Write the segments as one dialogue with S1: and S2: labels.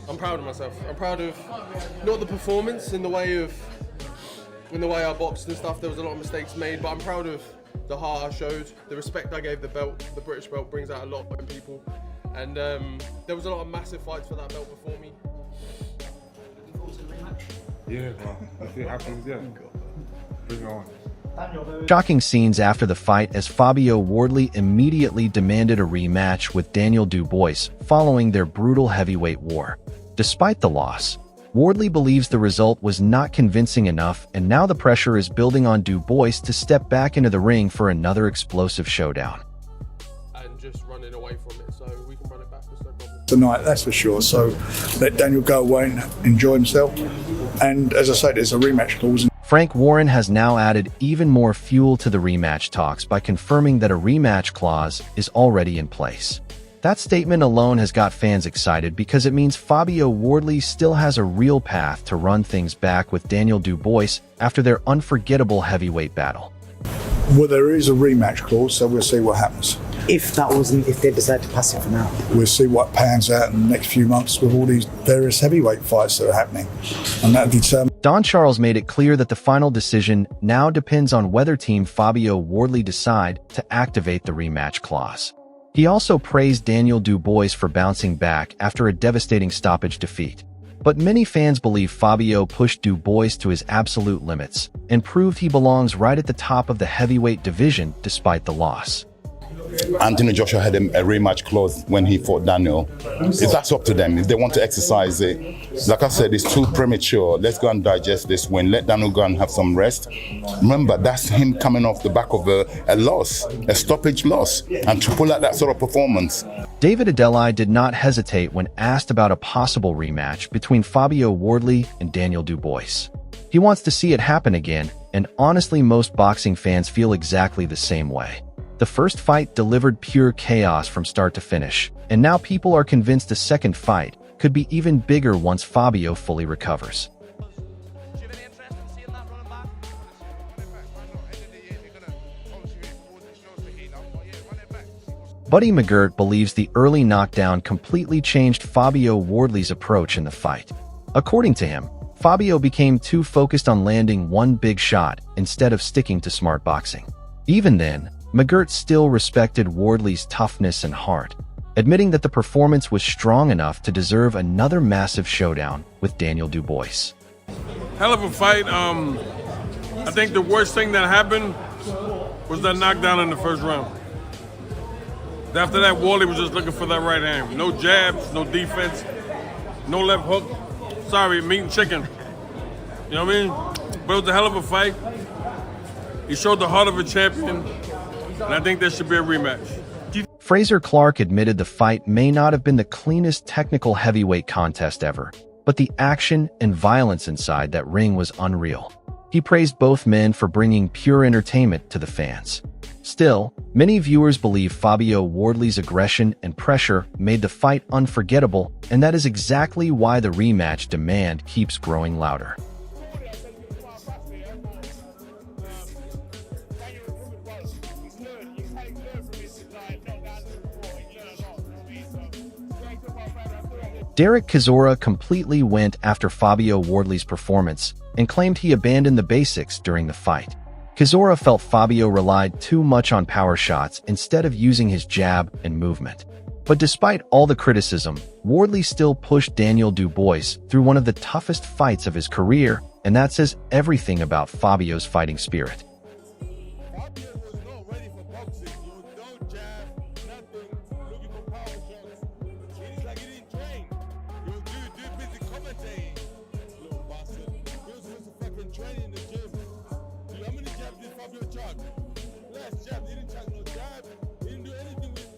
S1: I'm proud of myself. I'm proud of not the performance in the way I boxed and stuff. There was a lot of mistakes made, but I'm proud of the heart I showed, the respect I gave the belt. The British belt brings out a lot in people, and there was a lot of massive fights for that belt before me.
S2: Yeah, well, if it happens, yeah, bring it on.
S3: Shocking scenes after the fight as Fabio Wardley immediately demanded a rematch with Daniel Dubois following their brutal heavyweight war. Despite the loss, Wardley believes the result was not convincing enough, and now the pressure is building on Dubois to step back into the ring for another explosive showdown.
S1: And just running away from it, so we can run it back.
S4: Tonight, that's for sure. So let Daniel go away and enjoy himself. And as I said, there's a rematch clause.
S3: Frank Warren has now added even more fuel to the rematch talks by confirming that a rematch clause is already in place. That statement alone has got fans excited because it means Fabio Wardley still has a real path to run things back with Daniel Dubois after their unforgettable heavyweight battle.
S4: Well, there is a rematch clause, so we'll see what happens.
S5: If they decide to pass it for now.
S4: We'll see what pans out in the next few months with all these various heavyweight fights that are happening. And that'll determine.
S3: Don Charles made it clear that the final decision now depends on whether Team Fabio Wardley decide to activate the rematch clause. He also praised Daniel Dubois for bouncing back after a devastating stoppage defeat. But many fans believe Fabio pushed Dubois to his absolute limits and proved he belongs right at the top of the heavyweight division despite the loss.
S6: Anthony Joshua had a rematch clause when he fought Daniel. That's up to them. If they want to exercise it, like I said, it's too premature. Let's go and digest this win. Let Daniel go and have some rest. Remember, that's him coming off the back of a loss, a stoppage loss, and to pull out that sort of performance.
S3: David Adelaide did not hesitate when asked about a possible rematch between Fabio Wardley and Daniel Dubois. He wants to see it happen again, and honestly most boxing fans feel exactly the same way. The first fight delivered pure chaos from start to finish, and now people are convinced a second fight could be even bigger once Fabio fully recovers. Buddy McGirt believes the early knockdown completely changed Fabio Wardley's approach in the fight. According to him, Fabio became too focused on landing one big shot instead of sticking to smart boxing. Even then, McGirt still respected Wardley's toughness and heart, admitting that the performance was strong enough to deserve another massive showdown with Daniel Dubois.
S7: Hell of a fight. I think the worst thing that happened was that knockdown in the first round. After that, Wardley was just looking for that right hand. No jabs, no defense, no left hook. Sorry, meat and chicken. You know what I mean? But it was a hell of a fight. He showed the heart of a champion. And I think there should be a rematch.
S3: Fraser Clark admitted the fight may not have been the cleanest technical heavyweight contest ever, but the action and violence inside that ring was unreal. He praised both men for bringing pure entertainment to the fans. Still, many viewers believe Fabio Wardley's aggression and pressure made the fight unforgettable, and that is exactly why the rematch demand keeps growing louder. Derek Chisora completely went after Fabio Wardley's performance and claimed he abandoned the basics during the fight. Chisora felt Fabio relied too much on power shots instead of using his jab and movement. But despite all the criticism, Wardley still pushed Daniel Dubois through one of the toughest fights of his career, and that says everything about Fabio's fighting spirit.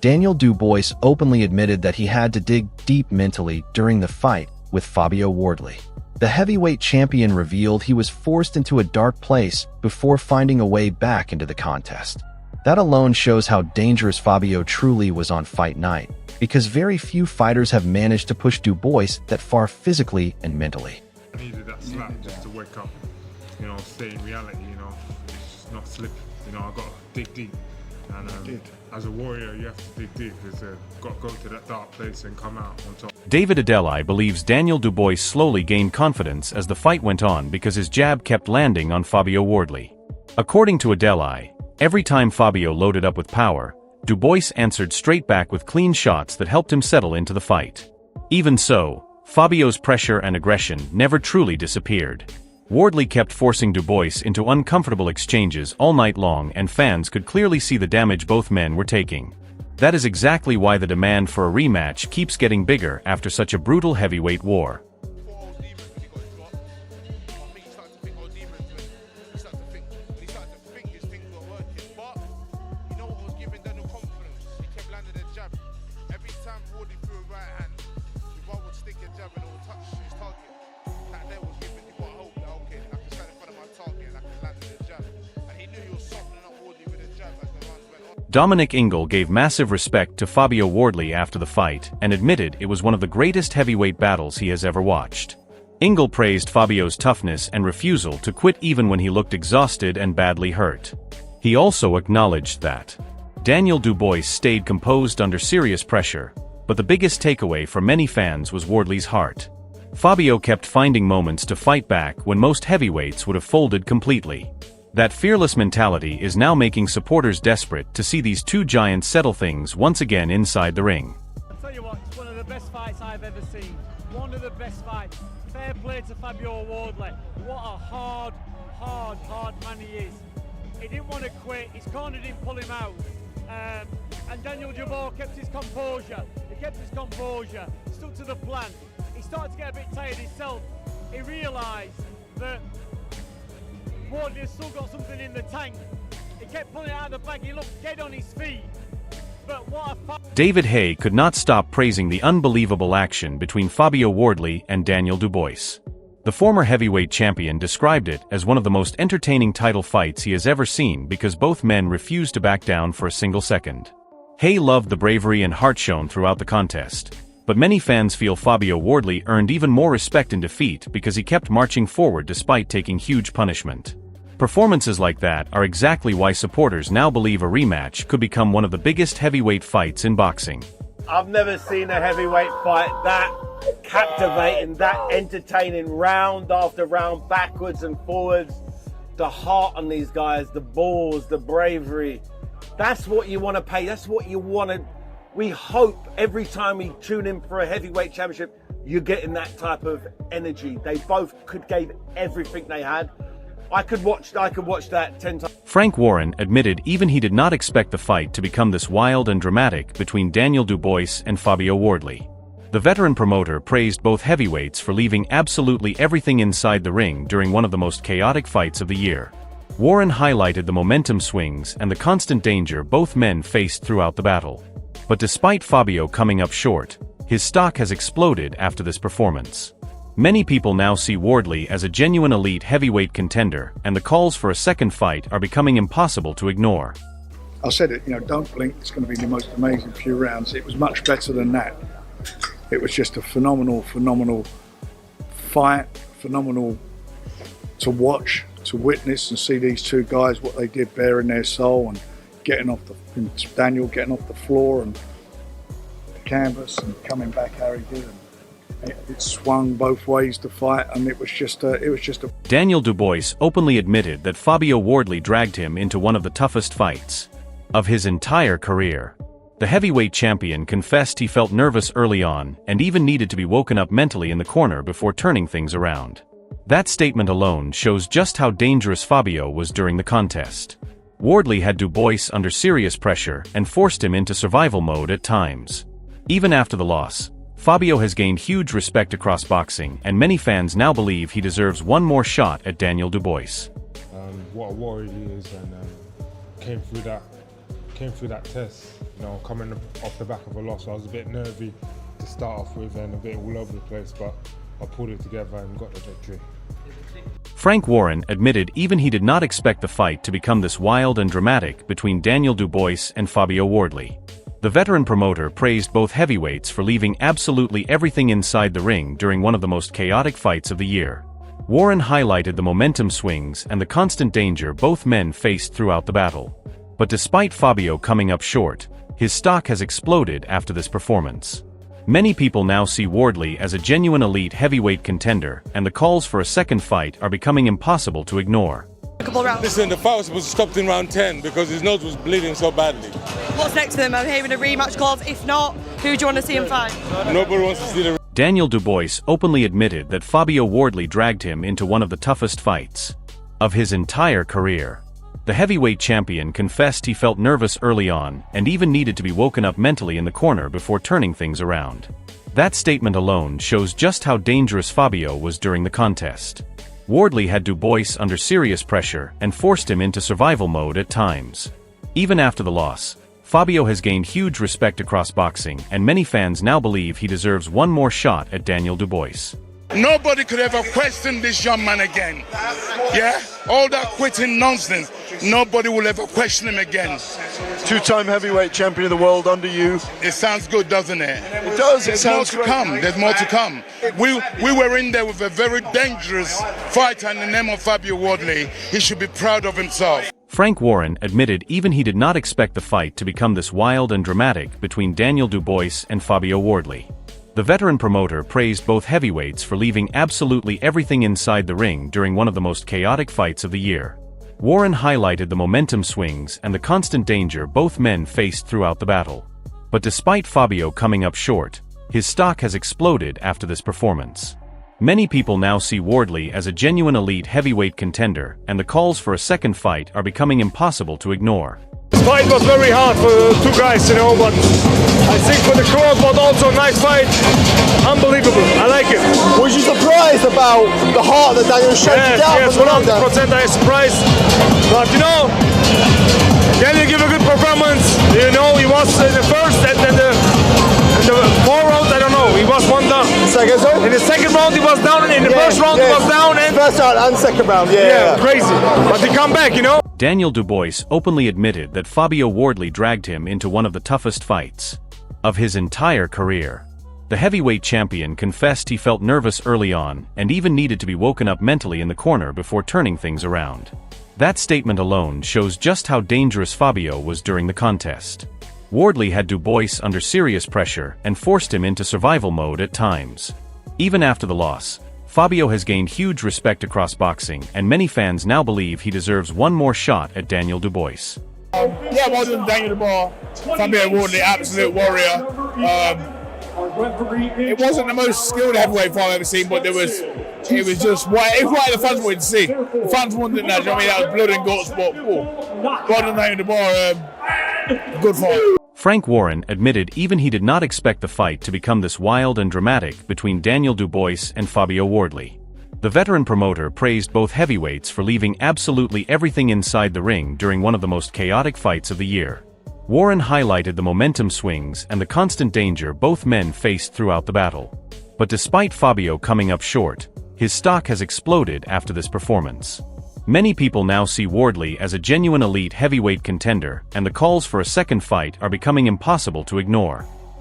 S3: Daniel Dubois openly admitted that he had to dig deep mentally during the fight with Fabio Wardley. The heavyweight champion revealed he was forced into a dark place before finding a way back into the contest. That alone shows how dangerous Fabio truly was on fight night, because very few fighters have managed to push Dubois that far physically and mentally.
S2: I needed that slap just to wake up, stay in reality, just not slip. I got to dig deep. And as a warrior, you have to dig deep. Got to go to that dark place and come out on top.
S3: David Adeli believes Daniel Dubois slowly gained confidence as the fight went on because his jab kept landing on Fabio Wardley. According to Adeli, every time Fabio loaded up with power, Dubois answered straight back with clean shots that helped him settle into the fight. Even so, Fabio's pressure and aggression never truly disappeared. Wardley kept forcing Dubois into uncomfortable exchanges all night long, and fans could clearly see the damage both men were taking. That is exactly why the demand for a rematch keeps getting bigger after such a brutal heavyweight war. Dominic Ingle gave massive respect to Fabio Wardley after the fight and admitted it was one of the greatest heavyweight battles he has ever watched. Ingle praised Fabio's toughness and refusal to quit even when he looked exhausted and badly hurt. He also acknowledged that Daniel Dubois stayed composed under serious pressure, but the biggest takeaway for many fans was Wardley's heart. Fabio kept finding moments to fight back when most heavyweights would have folded completely. That fearless mentality is now making supporters desperate to see these two giants settle things once again inside the ring.
S8: I'll tell you what, it's one of the best fights I've ever seen. One of the best fights. Fair play to Fabio Wardley. What a hard man he is. He didn't want to quit, his corner didn't pull him out. And Daniel Dubois kept his composure. He kept his composure, stuck to the plan. He started to get a bit tired himself. He realised that Wardley has still got something in the tank. He kept pulling it out of the bag. He looked dead on his feet. But what a
S3: David Haye could not stop praising the unbelievable action between Fabio Wardley and Daniel Dubois. The former heavyweight champion described it as one of the most entertaining title fights he has ever seen because both men refused to back down for a single second. Haye loved the bravery and heart shown throughout the contest, but many fans feel Fabio Wardley earned even more respect in defeat because he kept marching forward despite taking huge punishment. Performances like that are exactly why supporters now believe a rematch could become one of the biggest heavyweight fights in boxing.
S9: I've never seen a heavyweight fight that captivating, that entertaining, round after round, backwards and forwards. The heart on these guys, the balls, the bravery. That's what you want to pay. That's what you want to. We hope every time we tune in for a heavyweight championship, you're getting that type of energy. They both gave everything they had. I could watch that 10 times.
S3: Frank Warren admitted even he did not expect the fight to become this wild and dramatic between Daniel Dubois and Fabio Wardley. The veteran promoter praised both heavyweights for leaving absolutely everything inside the ring during one of the most chaotic fights of the year. Warren highlighted the momentum swings and the constant danger both men faced throughout the battle. But despite Fabio coming up short, his stock has exploded after this performance. Many people now see Wardley as a genuine elite heavyweight contender, and the calls for a second fight are becoming impossible to ignore.
S4: I said it, don't blink, it's going to be the most amazing few rounds. It was much better than that. It was just a phenomenal fight, phenomenal to watch, to witness and see these two guys, what they did, bearing their soul and Daniel getting off the floor and the canvas and coming back how he did. It swung both ways to fight, and it was just a.
S3: Daniel Dubois openly admitted that Fabio Wardley dragged him into one of the toughest fights of his entire career. The heavyweight champion confessed he felt nervous early on and even needed to be woken up mentally in the corner before turning things around. That statement alone shows just how dangerous Fabio was during the contest. Wardley had Dubois under serious pressure and forced him into survival mode at times. Even after the loss, Fabio has gained huge respect across boxing, and many fans now believe he deserves one more shot at Daniel Dubois.
S2: What a warrior he is, and came through that test. Coming off the back of a loss, I was a bit nervy to start off with and a bit all over the place, but I pulled it together and got the victory.
S3: Frank Warren admitted even he did not expect the fight to become this wild and dramatic between Daniel Dubois and Fabio Wardley. The veteran promoter praised both heavyweights for leaving absolutely everything inside the ring during one of the most chaotic fights of the year. Warren highlighted the momentum swings and the constant danger both men faced throughout the battle. But despite Fabio coming up short, his stock has exploded after this performance. Many people now see Wardley as a genuine elite heavyweight contender, and the calls for a second fight are becoming impossible to ignore.
S10: Listen, the fight was supposed to stop in round 10 because his nose was bleeding so badly.
S11: What's next for them? I'm hearing a rematch calls. If not, who do you want to see him fight?
S10: Nobody wants to see the.
S3: Daniel Dubois openly admitted that Fabio Wardley dragged him into one of the toughest fights of his entire career. The heavyweight champion confessed he felt nervous early on and even needed to be woken up mentally in the corner before turning things around. That statement alone shows just how dangerous Fabio was during the contest. Wardley had Dubois under serious pressure and forced him into survival mode at times. Even after the loss, Fabio has gained huge respect across boxing, and many fans now believe he deserves one more shot at Daniel Dubois.
S6: Nobody could ever question this young man again. Yeah? All that quitting nonsense. Nobody will ever question him again.
S12: Two-time heavyweight champion of the world under you.
S6: It sounds good, doesn't it?
S12: It does.
S6: There's more to come. There's more to come. We were in there with a very dangerous fighter in the name of Fabio Wardley. He should be proud of himself.
S3: Frank Warren admitted even he did not expect the fight to become this wild and dramatic between Daniel Dubois and Fabio Wardley. The veteran promoter praised both heavyweights for leaving absolutely everything inside the ring during one of the most chaotic fights of the year. Warren highlighted the momentum swings and the constant danger both men faced throughout the battle. But despite Fabio coming up short, his stock has exploded after this performance. Many people now see Wardley as a genuine elite heavyweight contender, and the calls for a second fight are becoming impossible to ignore.
S13: This fight was very hard for the two guys, but I think for the crowd was also a nice fight. Unbelievable, I like it.
S12: Was you surprised about the heart that Daniel showed down?
S13: Yes, 100% I was surprised. But Daniel gave a good performance. He was in the first and then the 4 rounds, I don't know, he was one down. In the second round he was down, and in the first round he was down. And
S12: first round and second round,
S13: crazy. But he come back,
S3: Daniel Dubois openly admitted that Fabio Wardley dragged him into one of the toughest fights of his entire career. The heavyweight champion confessed he felt nervous early on and even needed to be woken up mentally in the corner before turning things around. That statement alone shows just how dangerous Fabio was during the contest. Wardley had Dubois under serious pressure and forced him into survival mode at times. Even after the loss, Fabio has gained huge respect across boxing, and many fans now believe he deserves one more shot at Daniel Dubois.
S14: Yeah, well done, Daniel Dubois. Fabio Wardley, absolute warrior. It wasn't the most skilled heavyweight fight I've ever seen, but it was just what the fans wanted to see. The fans wanted that. That was blood and guts, but well done, Daniel Dubois. Good fight.
S3: Frank Warren admitted even he did not expect the fight to become this wild and dramatic between Daniel Dubois and Fabio Wardley. The veteran promoter praised both heavyweights for leaving absolutely everything inside the ring during one of the most chaotic fights of the year. Warren highlighted the momentum swings and the constant danger both men faced throughout the battle. But despite Fabio coming up short, his stock has exploded after this performance. Many people now see Wardley as a genuine elite heavyweight contender, and the calls for a second fight are becoming impossible to ignore.